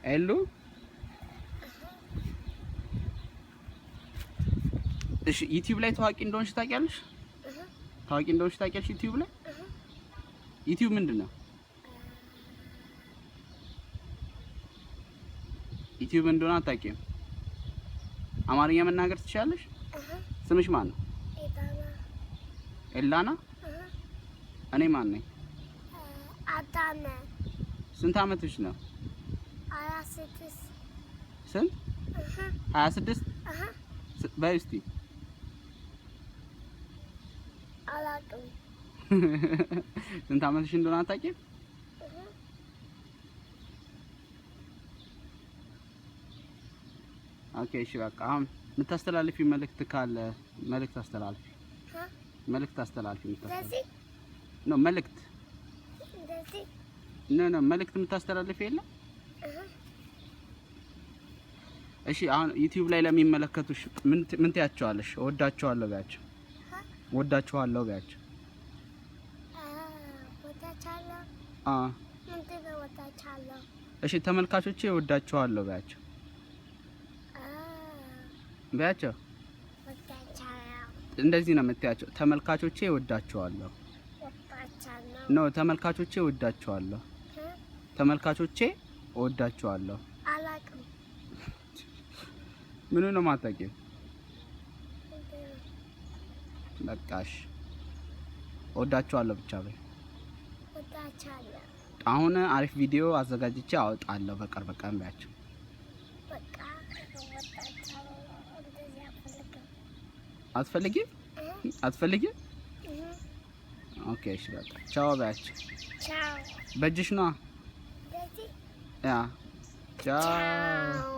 ኤሉ እሺ ዩቲዩብ ላይ ታዋቂ እንደሆንሽ ታውቂያለሽ? ታዋቂ እንደሆንሽ ታውቂያለሽ ዩቲዩብ ላይ? ዩቲዩብ ምንድነው? ዩቲዩብ እንደሆነ አታውቂም? አማርኛ መናገር ትችያለሽ? ስምሽ ማን ነው? ኤላና። እኔ ማን ነኝ? አዳነ። ስንት አመትሽ ነው? 26 ስንት? 26 በይ እስቲ አላውቅም። ስንት አመትሽ እንደሆነ አታውቂም? ኦኬ እሺ በቃ አሁን የምታስተላልፊ መልእክት ካለ መልእክት አስተላልፊ። መልእክት አስተላልፊ። እንደዚህ ነው መልእክት እንደዚህ ነው መልእክት የምታስተላልፊ የለ? እሺ አሁን ዩቲዩብ ላይ ለሚመለከቱሽ ምን ትያቸዋለሽ? እወዳቸዋለሁ በያቸው። እወዳቸዋለሁ በያቸው። እወዳቸዋለሁ። ምንድን ነው እወዳቸዋለሁ? እሺ ተመልካቾቼ እወዳቸዋለሁ በያቸው። በያቸው እንደዚህ ነው የምትያቸው። ተመልካቾቼ እወዳቸዋለሁ ነው። ተመልካቾቼ እወዳቸዋለሁ። ተመልካቾቼ እወዳቸዋለሁ። አላውቅም። ምን ነው የማታውቂው? በቃሽ እወዳቸዋለሁ ብቻ በይ። እወዳቸዋለሁ። አሁን አሪፍ ቪዲዮ አዘጋጅቼ አወጣለሁ በቅርብ ቀን በያቸው። አትፈልጊም? አትፈልጊም? ኦኬ እሺ በቃ ቻው በያቸው። ቻው። በእጅሽ ነዋ። እንደዚህ ያ ቻው